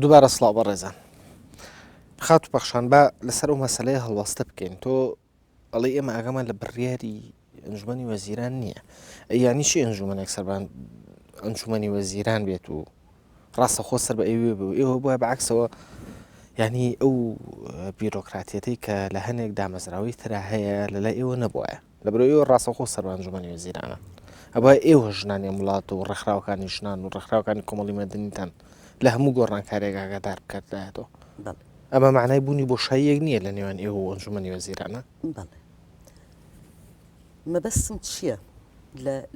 دووبارە سڵاو بەڕێزان خات و بەخشان بە لەسەر ئەو مەسلەیە هەڵواستە بکەین تۆ ئەڵێ ئێمە ئاگامان لە بڕیاری ئەنجومەنی وەزیران نییە یانی چی ئەنجومەنێک سەربان ئەنجومەنی وەزیران بێت و ڕاستەخۆ سەر بە ئێوێ بوو ئێوە بووە بەعکسەوە ینی ئەو بیرۆکراتیەتەی کە لە هەنێک دامەزراوی تررا هەیە لەلای ئێوە نەبووە لەبرۆ ئێوە ڕاستەخۆ سەر ئەنجومەنی وەزیرانە ئەوە ئێوە ژنانی وڵات و ڕێکخراوەکانی ژنان و ڕێکخراوەکانی کۆمەڵی مەدەنیتان لە هەموو گۆڕانکارێک ئاگادار بکاتدایەوە ئەمە معنای بوونی بۆ شایەک نییە لە نێوان ئێوە و ئەنجومەنی وەزیرانە بەڵێ مەبەستم چییە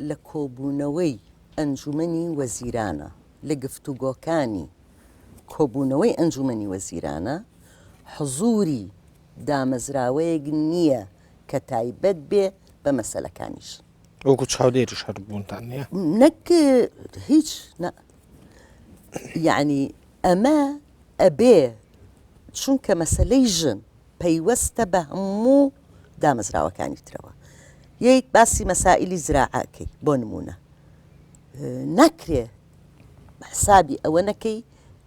لە کۆبوونەوەی ئەنجومەنی وەزیرانە لە گفتوگۆکانی کۆبوونەوەی ئەنجومەنی وەزیرانە حزوری دامەزراوەیەک نییە کە تایبەت بێ بە مەسەلەکانیش وەکو چاودێری شەر بوونتان نییە نەک هیچ یعنی ئەمە ئەبێ چونکە مەسەلەی ژن پەیوەستە بە هەموو دامەزراوەکانی ترەوە یەک باسی مەسائلی زراعەکەی بۆ نمونە ناکرێ حسابی ئەوە نەکەی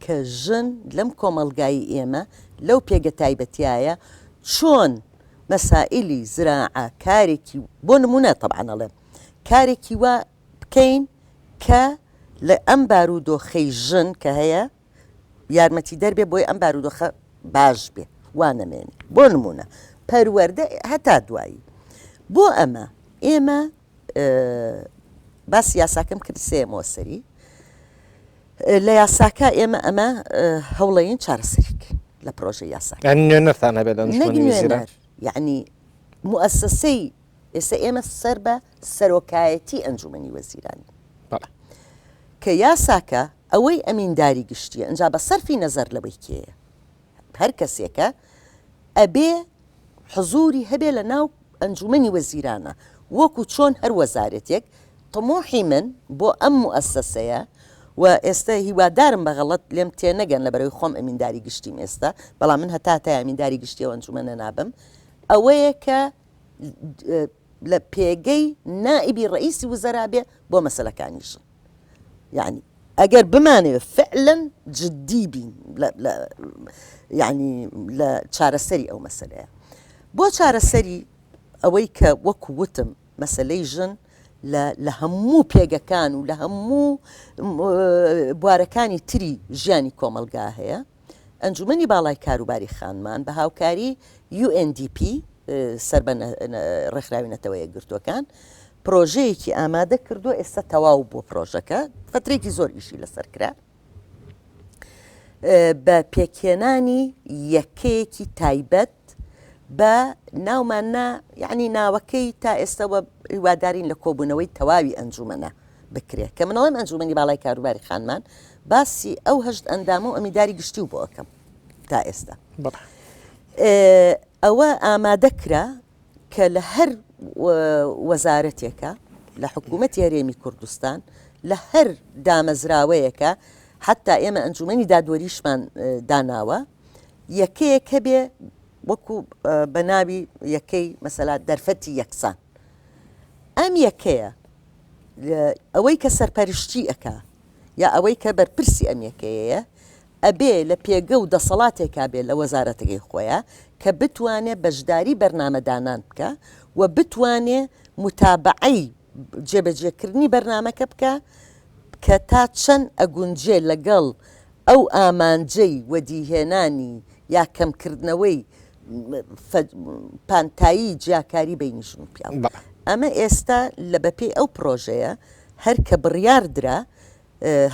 کە ژن لەم کۆمەڵگایی ئێمە لەو پێگە تایبەتیایە چۆن مەسائلی زراعە کارێکی بۆ نمونە تەبعانەڵێم کارێکی وا بکەین کە لە ئەم بارودۆخەی ژن کە هەیە یارمەتی دەربێ بۆی ئەم بارودۆخە باش بێ وانەمێنێ بۆ نمونە پەروەردە هەتا دوایی بۆ ئەمە ئێمە باسی یاساکەم کرد سێمەوە سەری لە یاساکە ئێمە ئەمە هەوڵەیین چارەسەریک لە پرۆژە یاساکە نوێنەرتانە بێت ئەنجومەنی وەزیران یعنی موسسەی ئێستا ئێمە سەر بە سەرۆکایەتی ئەنجومەنی وەزیرانی کە یاساکە ئەوەی ئەمینداری گشتیە ئەنجا بە سەرفی نەزەر لەوەی کێیە هەر کەسێکە ئەبێ حزوری هەبێ لە ناو ئەنجومەنی وەزیرانە وەکو چۆن هەر وەزارەتێک طموحی من بۆ ئەم موسسەیە و ئێستا هیوادارم بەغەڵەت لێم تێ نەگەن لە بەرەوەی خۆم ئەمینداری گشتیم ئێستا بەڵام من هەتا تا ئەمینداری گشتیەوە ئەنجومەنە نابم ئەوەیە کە لە پێگەی نائبی ڕئیسی وزەرا بێ بۆ مەسەلەکانیشن یعنی ئەگەر بمانێت فعلەن جددی بین ینی لە چارەسەری ئەو مەسەلەیە بۆ چارەسەری ئەوەی کە وەکو وتم مەسەلەی ژن لە هەموو پێگەکان و لە هەموو بوارەکانی تری ژیانی کۆمەلگا هەیە ئەنجومەنی باڵای کاروباری خانمان بە هاوکاری UNDP سەر بە ڕێکخراوی نەتەوە یەکگرتووەکان پرۆژەیەکی ئامادە کردو ئێستا تەواو بۆ پرۆژەکە فترێکی زۆر ئیشی لەسەر کرا بە پێکهێنانی یەکەیەکی تایبەت بە ناوماننا یعنی ناوەکەی تا ئێستاوە هیوادارین لە کۆبوونەوەی تەواوی ئەنجومەنە بکرێت کە منەوەم ئەنجومەنی باڵای کاروباری خانمان باسی ئەو هەشت ئەندامە و ئەمیداری گشتی و بۆ ئەەکەم تا ئێستا ئەوە ئامادەکرا کە لە هەر وەزارەتێکە لە حکوومەتی هەرێمی کوردستان لە هەر دامەزراوەیەکە حتا ئێمە ئەنجومەنی دادوەریشمان داناوە یەکەیەک هەبێ وەکو بە ناوی یەکەی مەسەلا دەرفەتی یەکسان ئەم یەکەیە ئەوەی کە سەرپەرشتی ئەکا یا ئەوەی کە بەرپرسی ئەم یەکەیەیە ئەبێ لە پێگە و دەسەڵاتێکا بێت لە وەزارەتەکەی خۆیە کە بتوانێت بەشداری بەرنامەدانان بکە و بتوانێ متابعەی جێبەجێکردنی بەرنامەکە بکە کە تا چەند ئەگونجێ لەگەڵ ئەو ئامانجەی وەدیهێنانی یا کەمکردنەوەی پانتایی جیاکاری بینیشن و پیاوە ئەمە ئێستا لە بەپێی ئەو پرۆژەیە هەر کە بڕیاردرا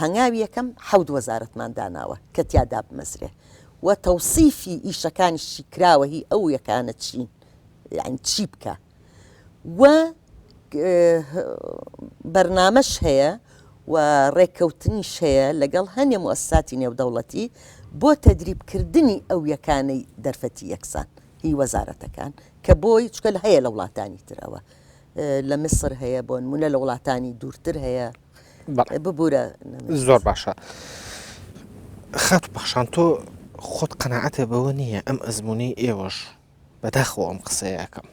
هەنگاوی یەکەم حەوت وەزارەتمان داناوە کە تیادا بمەزرێ و تەوسیفی ئیشەکانیشی کراوە هی ئەو یەکانە چین یعنی چی بکە و بەرنامەش هەیە و ڕێککەوتنیش هەیە لەگەڵ هەنێ موەسساتی نێودەوڵەتی بۆ تەدریبکردنی ئەو یەکانەی دەرفەتی یەکسان هی وەزارەتەکان کە بۆی چکە لە هەیە لە وڵاتانی ترەوە لە میسر هەیە بۆ نمونە لە وڵاتانی دوورتر هەیە ببوورە زۆر باشە خات و بەخشان تۆ خۆت قەناعەتە بەوە نییە ئەم ئەزمموی ئێوەش بەداخەوە ئەم قسەیەکەم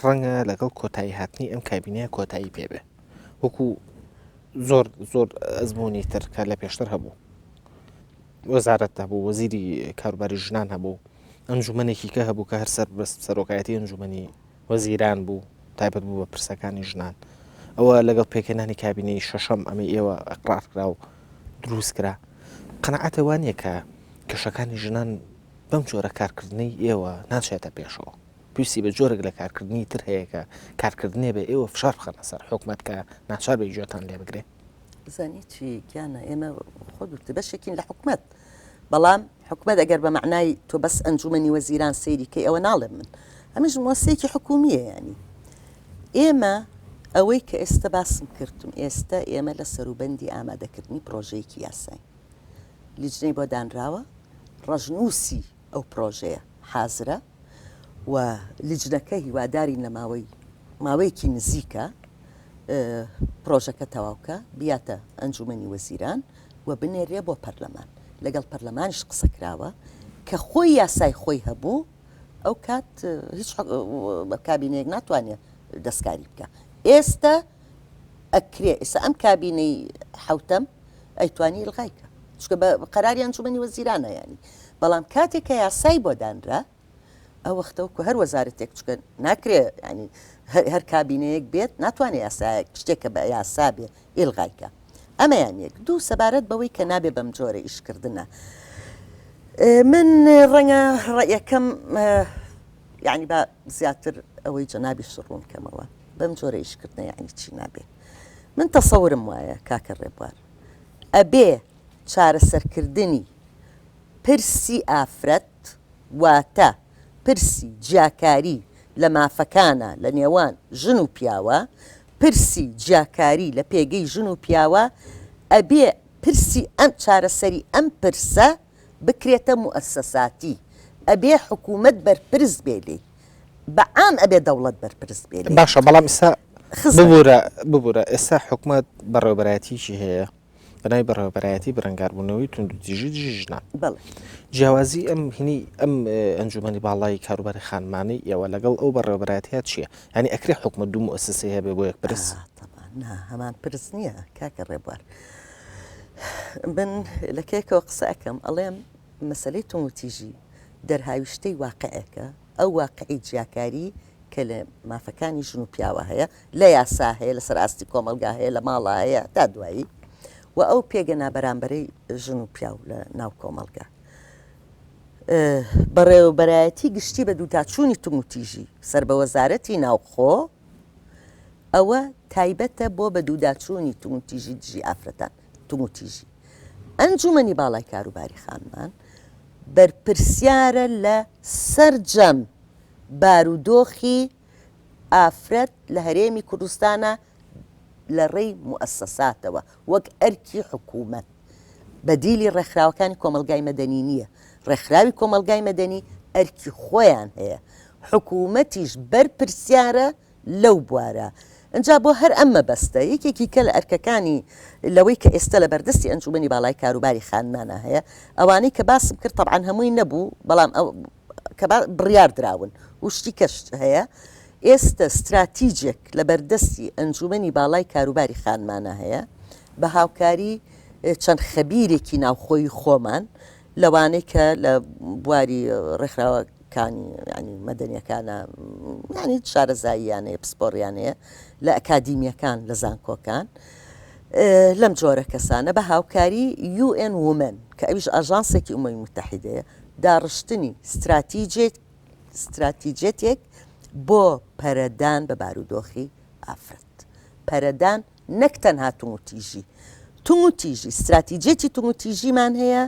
ڕەنگە لەگەڵ کۆتایی هاتنی ئەم کابینەیە کۆتایی پێبێ وەکو زۆر ئەزمموی تر کە لە پێشتر هەبوو وەزارەت هەبوو وەزیری کاروباری ژنان هەبوو ئەنجومەنێکی کە هەبوو کە هەر سەرۆکایەتی ئەنجومەنی وەزیران بوو تایبەت بوو بە پرسەکانی ژنان ئەوە لەگەڵ پێکەنانی کابینەی شەشەم ئەمە ئێوە ئەقرارکرا و دروست کرا قەنەعەتە وانە کە کێشەکانی ژنان بەم جۆرە کارکردنی ئێوە ناچێتە پێشەوە پێویستی بە جۆرێک لە کارکردنی تر هەیە کە کارکردنێ بە ئێوە فشار بخەنە سەر حکومەت کە ناچار بە گوێتان لێ بگرێت زانی چی گیانە ئێمە خۆ بەشێکین لە حکومەت بەڵام حکومەت ئەگەر بە معنای تۆ بەس ئەنجومەنی وەزیران سەیریکەی ئەوە ناڵێم من ئەمەش مۆسەیەکی حکومیە ینی ئێمە ئەوەی کە ئێستا باسم کردم ئێستا ئێمە لە سەروبەندی ئامادەکردنی پرۆژەیەکی یاسای لیجنەی بۆ دانراوە ڕەژنووسی ئەو پرۆژەیە حازرە و لیجنەکە هیوادارین لە ماوەیەکی نزیکە پرۆژەکە تەواوکە بیاتە ئەنجومەنی وەزیران و بنێرێ بۆ پەرلەمان لەگەڵ پەرلەمانیش قسە کراوە کە خۆی یاسای خۆی هەبوو ئەو کات هیچ کابینەیەک ناتوانێت دەستکاری بکە ئێستا ئەکرێ ئێستا ئەم کابینەی حوتەم ئەیتوانی ئڵغایکە چکە بە قەراری ئەنجومەنی وەزیرانە ینی بەڵام کاتێک کە یاسای بۆ دانرا ئەو وەختەوەکو هەر وەزارەتێک چکە ناکرێ ینی هەر کابینەیەک بێت ناتوانێت یاسایەک شتێکە بە یاسا بێ ئێڵغایکە ئەمە یانیەک دوو سەبارەت بەوەی کە نابێ بەم جۆرە ئیشکردنە من ڕەنگە ڕێیەکەم یعنی بە زیاتر ئەوەی جەنابی شڕون کەمەوە بەم جۆرە ئیشکردنە یعنی چی نابێ من تەسەورم وایە کاکە ڕێبوار ئەبێ چارەسەرکردنی پرسی ئافرەت واتە پرسی جیاکاری لە مافەکانە لە نێوان ژن و پیاوە پرسی جیاکاری لە پێگەی ژن و پیاوە ئەبێ پرسی ئەم چارەسەری ئەم پرسە بکرێتە موئەسسەساتی ئەبێ حکوومەت بەرپرس بێ لێ بەعام ئەبێ دەوڵەت بەرپرس بێ لێ باشە بەڵام ئێستا ببوورە ئێستا حکوومەت بەڕێوەبەرایەتیشی هەیە بەناوی بەڕێوەبەرایەتی بەرەنگاربوونەوەی توندوتیژی دژنان جیاوازی ئەم هینی ئەم ئەنجومەنی باڵای کاروباری خانمانی ئێوە لەگەڵ ئەو بەڕێوەبەرایەتیات چییە ینی ئەکرێ حکومەت دوو موئەسسەسەی هەبێ بۆ یەک پرس هەمان پرس نییە کاکە ڕێبوار من لە کێکەوە قسە ئەەکەم ئەڵێم مەسلەی توندوتیژی دەرهاویشتەی واقعەکە ئەو واقعی جیاکاری کە لە مافەکانی ژن و پیاوە هەیە لە یاسا هەیە لەسەر ئاستی کۆمەلگا هەیە لە ماڵە هەیە تا دوایی و ئەو پێگەنا بەرامبەرەی ژن و پیاو لە ناو کۆمەلگا بەڕێوەبەرایەتی گشتی بە دووتاچوونی توندوتیژی سەر بە وەزارەتی ناوخۆ ئەوە تایبەتە بۆ بە دووداچوونی توندوتیژی دژی ئافرەتان توندوتیژی ئەنجومەنی باڵای کاروباری خانمان بەرپرسیارە لە سەرجەم بارودۆخی ئافرەت لە هەرێمی کوردستانە لە ڕێی موئەسسەساتەوە وەک ئەرکی حکوومەت بەدیلی ڕێکخراوەکانی کۆمەلگای مەدەنی نییە ڕێکخراوی کۆمەلگای مەدەنی ئەرکی خۆیان هەیە حکوومەتیش بەرپرسیارە لەو بوارە ئەجا بۆ هەر ئەمە بەستە یەکێکی کە لە ئەرکەکانی لەوەی کە ئێستا لە بەردەستی ئەنجومەنی باڵای کاروباری خانمانە هەیە ئەوانەی کە باسم کرد تەبعاً هەمووی نەبوو بەڵام کە بڕیار دراون وشتی کەش هەیە ئێستا استراتیجێک لە بەردەستی ئەنجومەنی باڵای کاروباری خانمانە هەیە بە هاوکاری چەند خەبیرێکی ناوخۆی خۆمان لەوانەی کە لە بواری ڕێکخراوەکانی ینی مەدەنیەکانە ینی شارەزاییانەیە پسپۆڕیانەیە لە ئەکادیمیەکان لە زانکۆکان لەم جۆرە کەسانە بە هاوکاری UN Women کە ئەویش ئاژانسێکی ئومەوی متحیدەیە داڕشتنی استراتیجێتێک بۆ پەرەدان بە بارودۆخی ئافرەت پەرەدان نەک تەنها توندوتیژی استراتیجێتی توندوتیژیمان هەیە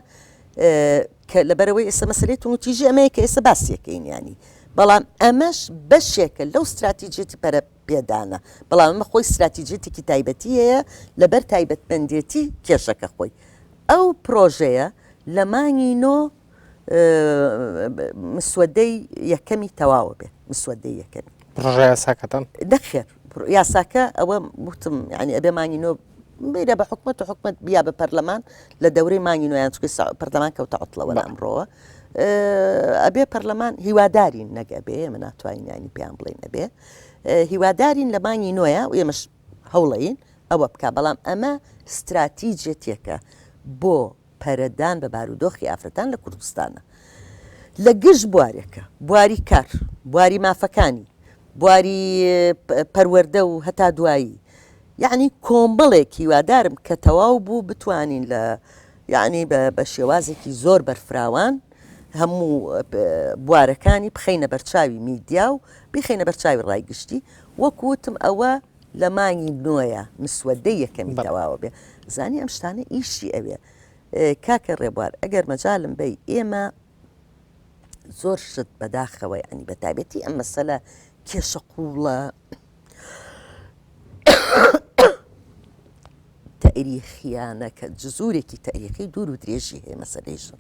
کە لەبەرەوەی ئێستا مەسەلەی توندوتیژی ئەمەیە کە ئێستا باسیەکەین ینی بەڵام ئەمەش بەشێکە لەو استراتیجێتی پەرە پێدانە بەڵام ئەمە خۆی استراتیجێتێکی تایبەتی هەیە لەبەر تایبەتمەندێتی کێشەکە خۆی ئەو پرۆژەیە لە مانگی نۆ مسودەی یەکەمی تەواوە بێت مسودەی یەکەمی پرۆژە یاساکەتان نەخێر یاساکە ئەوە وتم ینی ئەبێ مانگی نۆ بیرە بە حکومەت و حکومەت بیا بە پەرلەمان لە دەورەی مانگی نۆیان چکە پەرلەمان کەوتە عوتڵەوە لە ئەمڕۆوە ئەبێ پەرلەمان هیوادارین نەک ئەبێ ئێمە ناتوانین ینی پێیان بڵێن ئەبێ هیوادارین لە مانگی نۆیە و ئێمەش هەوڵەین ئەوە بکە بەڵام ئەمە استراتیجێتێکە بۆ پەرەدان بە بارودۆخی ئافرەتان لە کوردستانە لە گشت بوارێکە بواری کار بواری مافەکانی بواری پەروەردە و هەتا دوایی یعنی کۆمبڵێک هیوادارم کە تەواو بوو بتوانین لە یعنی بە شێوازێکی زۆر بەرفراوان هەموو بوارەکانی بخەینە بەرچاوی میدیا و بخەینە بەرچاوی ڕایگشتی وەکوتم ئەوە لە مانگی نوۆیە مسوەدەی یەکەمی تەواوە بێ زانی ئەم شتانە ئیشی ئەوێ کاکە ڕێبوار ئەگەر مەجالم بی ئێمە زۆر شت بەداخەوە ینی بە تایبەتی ئەم مەسەلە کێشە قوڵە تەریخیانە کە جزورێکی تەریخی دوور و درێژی هەیە مەسەلەیشن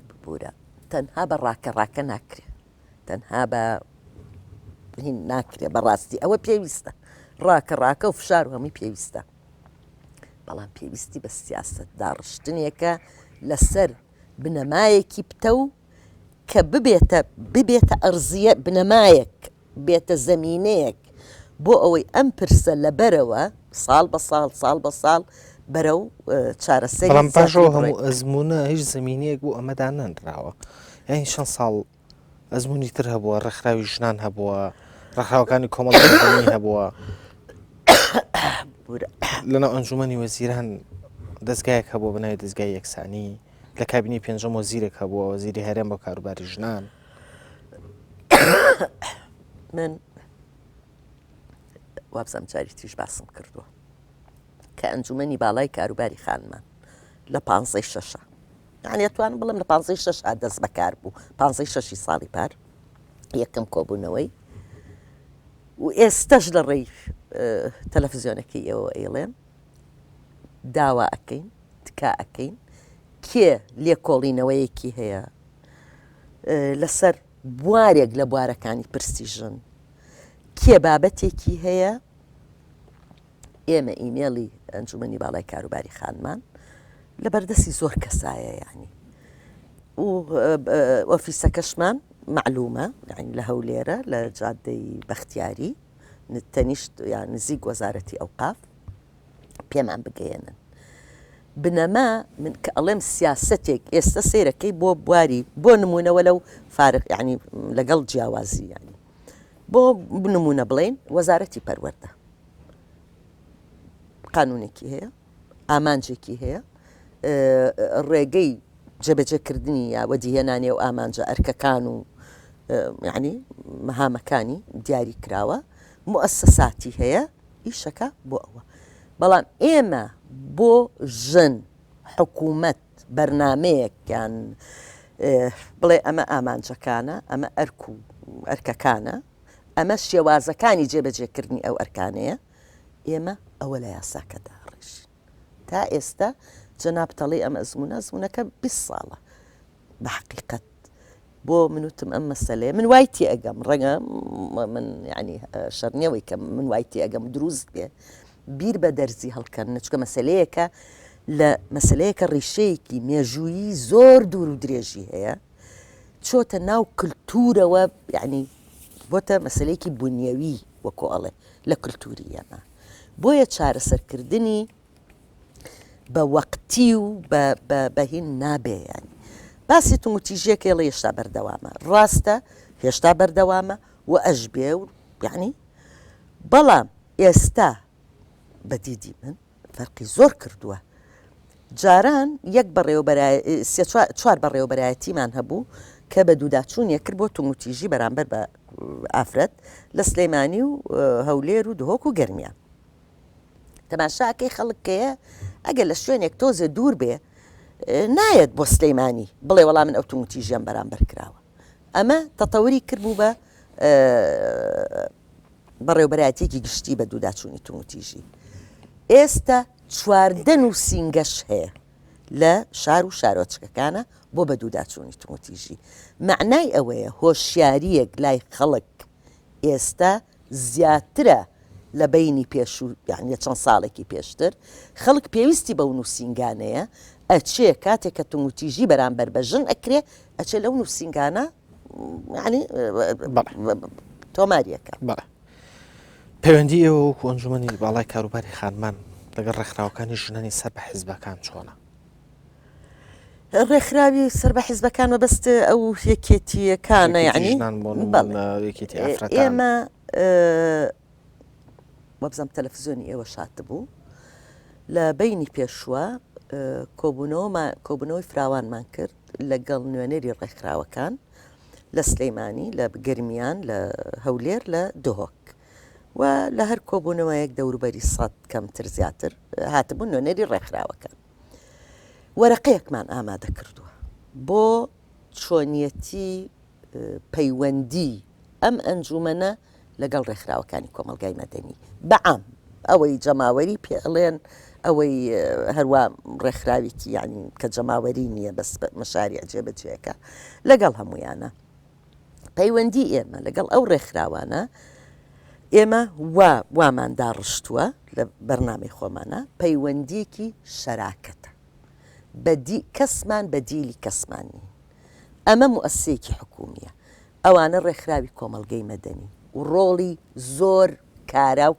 ببوورە تەنها بە ڕاکە ناکرێ تەنها بە هین ناکرێ بەڕاستی ئەوە پێویستە ڕاکە و فشار و هەمووی پێویستە بەڵام پێویستی بە سیاست داڕشتنێکە لەسەر بنەمایەکی پتە و کە ببێتە ئەرزیە بنەمایەک بێتە زەمینەیەک بۆ ئەوەی ئەم پرسە لەبەرەوە ساڵ بە ساڵ بەرە و چارەسەری بەڵام پاشەوە هەموو ئەزمونە هیچ زمینەیەک بۆ ئەمەدا نەنراوە یانی چەند ساڵ ئەزمموی تر هەبووە ڕێکخراوی ژنان هەبووە ڕێکخراوەکانی کۆمەڵی هەبووە لەناو ئەنجومەنی وەزیران دەستگایەک هەبوو بناوی دەستگای یەکسانی لە کابینی پێنجەم وەزیرێک هەبووە وەزیری هەرێم بۆ کاروباری ژنان من وابزەم جاری تریش باسم کردووە کە ئەنجومەنی باڵای کاروباری خانمان لە 56 یعنی ئەتوانم بڵم لە 56 دەست بەکار بوو 56 ساڵی پار یەکەم کۆبوونەوەی و ئێستەش لە ڕێی تەلەڤیزیۆنەکەی ئێوە ئێڵێن داوا ئەەکەین تکا ئەەکەین کێ لێکۆڵینەوەیەکی هەیە لەسەر بوارێک لە بوارەکانی پرسیژن کێ بابەتێکی هەیە ئێمە ئیمێڵی ئەنجومەنی باڵای کاروباری خانمان لە بەردەستی زۆر کەسایە یعنی و ئۆفیسەکەشمان معلومە یعنی لە هەولێرە لە جادەی بەختیاری تەنیشت یان نزیک وەزارەتی ئەوقاف پێمان بگەێنن بنەما من کە ئەڵێم سیاسەتێک ئێستا سیرەکەی بۆ بواری بۆ نمونەوە لەو فارق یعنی لەگەڵ جیاوازی ینی بۆ نمونە بڵێن وەزارەتی پەروەردە قانونێکی هەیە ئامانجێکی هەیە ڕێگەی جێبەجێکردنی یا وەدیهێنانی و ئامانجە ئەرکەکان و یعنی مەهامەکانی دیاری کراوە موسساتی هەیە ئیشەکە بۆ ئەوە بەڵام ئێمە بۆ ژن حکوومەت بەرنمەیەکیان بڵێ ئەمە ئامانجەکانە ئەمە ئەرکەکانە ئەمە شێوازەکانی جێبەجێکردنی ئەو ئەرکانەیە ئێمە ئەوە لە یاساکەدا ڕێژین تا ئێستا جەنابتەڵی ئەمە ئەزمونەکە 20 ساڵە بە حقیقەت بۆ منوتم ئەم مەسەلەیە من وایتی ئەگەم ڕەنگە من ینی شەرنیەوەی کە من وایتی ئەگەم دروست بێ بیر بە دەرزی هەڵکردن چکە مەسەلەیەکە لە مەسەلەیەکە ڕیشەیەکی مێژوویی زۆر دوور و درێژی هەیە چۆتە ناو کللتورەوە یعنی بۆتە مەسلەیەکی بنیەوی وەکۆ ئەڵێ لە کللتوری ئەمە بۆیە چارەسەرکردنی بە وەقتی و بەهین نابێیان باسی تومتیژێک لە هێشتا بەردەوامە ڕاستە هێشتا بەردەوامە و ئەش بێ و یعنی بەڵام ئێستا بەدیدی من فەرقی زۆر کردووە جاران یەک چوار بەڕێوەبەرایەتیمان هەبوو کە بە دووداچوونیە کرد بۆ تومتیژی بەرامبەر بە ئافرەت لە سلەیمانی و هەولێر و دهۆک و گەرمیان تەماشاکەی خەڵکەیە ئەگەر لە شوێنێک تۆزێ دوور بێ نایەت بۆ سلەیمانی بڵێ وەڵام من ئەو تومتیژیان بەرامبەر کراوە ئەمە تەتەوری کرد بوو بە بەڕێوەبەرایەتێکی گشتی بە دووداچوونی تومتیژی ئێستا 14 نووسینگەش هەیە لە شار و شارۆچکەکانە بۆ بە دووداچوونی تومتیژی معنای ئەوەیە هۆشیاریەک لای خەڵک ئێستا زیاترە لە بینی پێش و یعنی چەند ساڵێکی پێشتر خەڵک پێویستی بەو نووسینگانەیە ئەچێ کاتێک کە تومتیژی بەرامبەر بە ژن ئەکرێ ئەچێ لەو نووسینگانە ینی تۆماریەکە پەیوەندی ئێوە وەکو ئەنجومەنی باڵای کاروباری خانمان لەگەڵ ڕێکخراوەکانی ژنانی سەر بە حیزبەکان چۆنە؟ ڕێکخراوی سەر بە حیزبەکان مەبەست ئەو یەکێتیەکانە یعنی ئێمە وەبزەم تەلەڤیزیۆنی ئێوە شات بوو لە بینی پێشوە کۆبوونەوەی فراوانمان کرد لەگەڵ نوێنەری ڕێکخراوەکان لە سلەیمانی لە گرمیان لە هەولێر لە دهۆک و لە هەر کۆبوونەوەیەک دەوروبەری سەد کەمتر زیاتر هاتبوو نوێنەری ڕێکخراوەکان وەرەقەیەکمان ئامادە کردووە بۆ چۆنیەتی پەیوەندی ئەم ئەنجومەنە لەگەڵ ڕێکخراوەکانی کۆمەلگای مەدەنی بەعام ئەوەی جەماوەری پێڵێن ئەوەی هەروە ڕێکخراوێکی یعنی کە جەماوەری نییە بەس مەشاریع جێبەجێەکە لەگەڵ هەمویانە پەیوەندی ئێمە لەگەڵ ئەو ڕێکخراوانە ئێمە وامان داڕشتووە لە بەرنامەی خۆمانە پەیوەندیەکی شەراکەتە کەسمان بەدیلی کەسمانی ئەمە موەسسەیەکی حکومیە ئەوانە ڕێکخراوی کۆمەلگەی مەدەنی و ڕۆڵی زۆر کارا و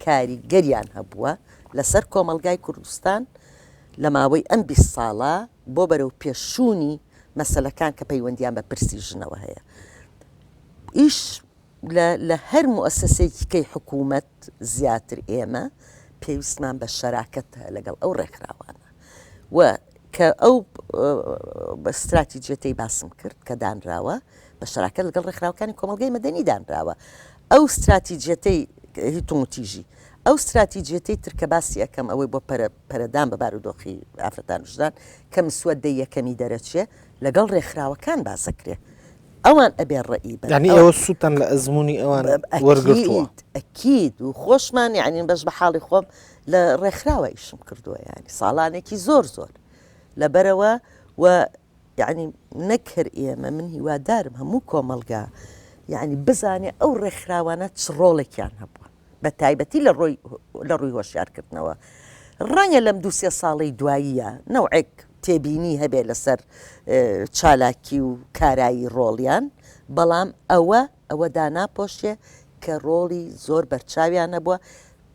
کاریگەریان هەبووە لەسەر کۆمەلگای کوردستان لە ماوەی ئەم 20 ساڵە بۆ بەرەو پێشوونی مەسەلەکان کە پەیوەندیان بە پرسی ژنەوە هەیە ئیش لە هەر موەسسەیەکی حکوومەت زیاتر ئێمە پێویستمان بە شەراکەت لەگەڵ ئەو ڕێکخراوانە و کە ئەو بە استراتیجێتەی باسم کرد کە دانراوە بە شەراکەت لەگەڵ ڕێکخراوەکانی کۆمەلگای مەدەنی دانراوە ئەو استراتیجێتەی تۆمەتیژی ئەو استراتیجێتەی ترکە باسی یەکەم ئەوەی بۆ پەرەدان بە بارودۆخی ئافرەتان وژدان کە مسوەدەی یەکەمی دەرەچێ لەگەڵ ڕێکخراوەکان باسەکرێ ئەوان ئەبێ ڕێئی بن ینی ئەوە سووتان لە ئەزمموی ئەوان وەرگرتووە ئەکید و خۆشمان یعنی بەش بە حاڵی خۆم لە ڕێکخراوە ئیشم کردووە ینی ساڵانێکی زۆر لەبەرەوە و یعنی نەکرد ئێمە من هیوادارم هەموو کۆمەلگا یعنی بزانێ ئەو ڕێکخراوانە چ ڕۆڵێکیان هەبووە بە تایبەتی لە ڕووی هۆشیارکردنەوە ڕەنگە لەم 2-3 ساڵی دواییە نەوعێک تێبینی هەبێ لەسەر چالاکی و کارایی ڕۆڵیان بەڵام ئەوە داناپۆشێ کە ڕۆڵی زۆر بەرچاویان هەبووە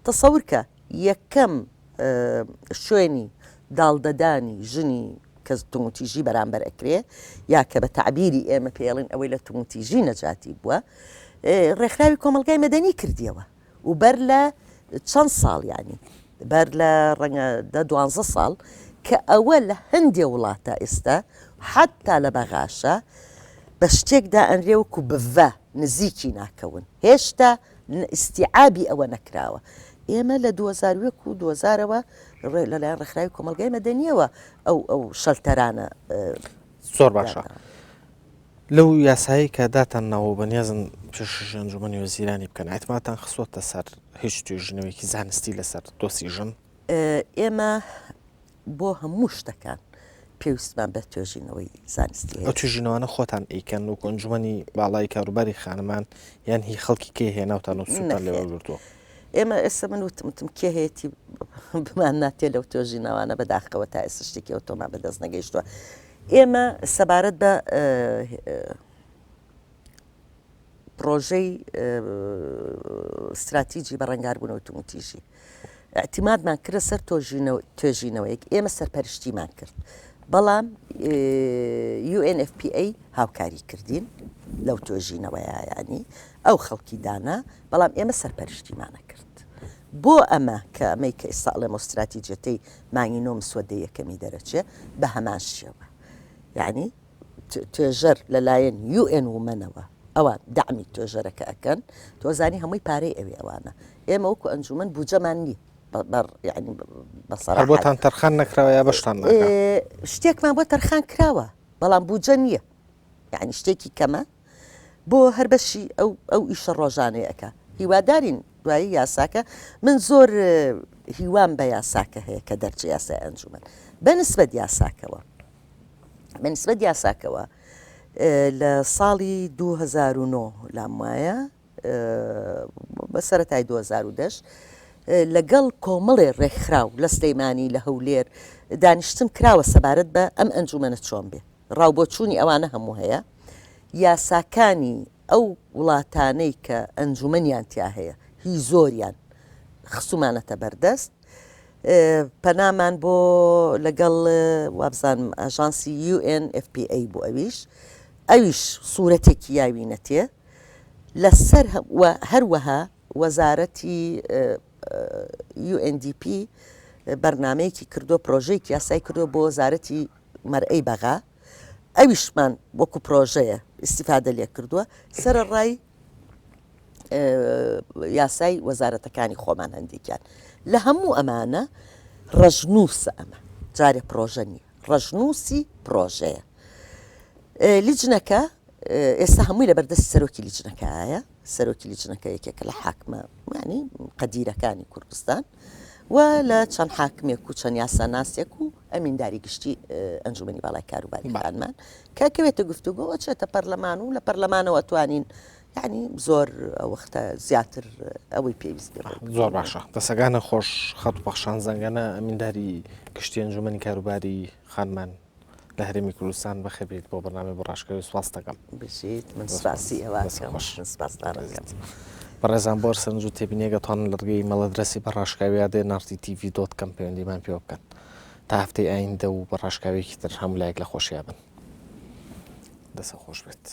تەسەورکە یەکەم شوێنی داڵدەدانی ژنی کە تومتیژی بەرامبەر ئەکرێ یا کە بە تعبیری ئێمە پێڵین ئەوەی لە تومتیژی نەجاتی بووە ڕێکخراوی کۆمەلگای مەدەنی کردیەوە و بەر لە چەند ساڵ ینی بەر لە ڕەنگە 12 ساڵ کە ئەوە لە هەندێ وڵاتە ئێستا حتا لە بەغاشە بە شتێکدا ئەنرێوەکو بڤە نزیکی ناکەون هێشتا ئیستیعابی ئەوە نەکراوە ئێمە لە 2001 و 2000ەوە لەلایەن ڕێکخراوی کۆمەلگای مەدەنیەوە ئەو شەلتەرانە زۆر باشە لەو یاسایی کە داتان ناوە بەنیازن پێش ئەنجومەنی وەزیرانی بکەن ئەتماتان خسوۆتە سەر هیچ توێژینەوەیکی زانستی لەسەر دۆسی ژن ئێمە بۆ هەموو شتەکان پێویستمان بە توێژینەوەی زانستی ئەو توێژینەوەانە خۆتان ئەیکەن و ئەنجومەنی باڵای کاروباری خانمان یان هی خەڵکی کێ هێناوتان و سوتان لێوەگرتووە ئێمە ئێستا من وتم کێ هەیەی بمان ناتێ لەو توێژینەوانە بەداخەوە تا ئێستا شتێکی ئەو تۆمان بەدەست نەگەیشتووە ئێمە سەبارەت بە پرۆژەی استراتیجی بە ڕەنگاربوونەوەی تومتیژی ئەتیمادمان کرد سەر توێژینەوەیەک ئێمە سەرپەرشتیمان کرد بەڵام UNFPA هاوکاری کردین لەو توێژینەوەیە ینی ئەو خەڵکی دانا بەڵام ئێمە سەرپەرشتیمانە کرد بۆ ئەمە کە ئەمەی کە ئێستا لەمە استراتیجەتەی مانگی نۆ مسوەدەی یەکەمی دەرەچێ بە هەمان شێوە یعنی توێژەر لەلایەن UN ومەنەوە ئەوان دامی توێژەرەکە ئەکەن تۆزانی هەمووی پارەی ئەوێ ئەوانە ئێمە وەکو ئەنجومەن بوجەمان نییە ینی بەسەڕ بۆتان تەرخان نەکراوە یا بەشتان شتێکمان بۆ تەرخان کراوە بەڵام بوجە نییە یعنی شتێکی کەمە بۆ هەر بەشی ئەو ئیشە ڕۆژانەیەەکە هیوادارین دوایی یاساکە من زۆر هیوام بە یاساکە هەیە کە دەرچ یاسای ئەنجومەن بەنسبەت یاساکەوە لە ساڵی 2009 لام وایە بەسەرەتای 2010 لەگەڵ کۆمەڵێ ڕێکخراو لە سلەیمانی لە هەولێر دانیشتم کراوە سەبارەت بە ئەم ئەنجومەنە چۆن بێ ڕاوبۆچوونی ئەوانە هەموو هەیە یاساکانی ئەو وڵاتانەی کە ئەنجومەنیان تیا هەیە هی زۆریان خسومانەتە بەردەست پەنامان بۆ لەگەڵ وابزانم ئاژانسی UNFPA بوو ئەویش سوورەتێکی یاوینەتێ لەسەر هەروەها وەزارەتی UNDP بەرنمەیەکی کردو پرۆژەیەکی یاسای کردو بۆ وەزارەتی مەرئەی بەغا ئەویشمان وەکو پرۆژەیە ئیسیفادە لێ کردووە سەرڕای یاسای وەزارەتەکانی خۆمان هەندێکیان لە هەموو ئەمانە ڕەژنووسە ئەمە جارێ پرۆژە نیە ڕەژنووسی پرۆژەیە لیجنەکە ئێستا هەمووی لە بەردەستی سەرۆکی لیجنەکەیە سەرۆکی لیجنەکە یەکێکە لە حاکمە ینی قەدیرەکانی کوردستان و لە چەند حاکمێک و چەند یاساناسێک و ئەمینداری گشتی ئەنجومەنی باڵای کاروباریەکانمان کاکەوێتە گفتوگۆ چێتە پەرلەمان و لە پەرلەمانەوە توانین یعنی زۆر وەختە زیاتر ئەوەی پێویست زۆر باشە دەسەگانە خۆش خەت و پەخشان زەنگانە ئەمینداری گشتی ئەنجومەنی کاروباری خانمان لە هەرێمی کوردستان بەخێبێت بۆ بەرنامەی بۆ ڕاشکەوی سواس دەکەم بژیت من سپاسی ئەوە سپاسدارەکەم بەڕێزان بۆ سەرنج و تێبینێگەتوانن لەرگەی مەڵەدرەسی بەڕاشکاوی دێ nartitv.com پەیوەندیمان پێ بکەن تا هەفتەی ئایندە و بەڕاشکاوێکی تر هەموو لایەک لە خۆشییا بن دەسە خۆش بێت.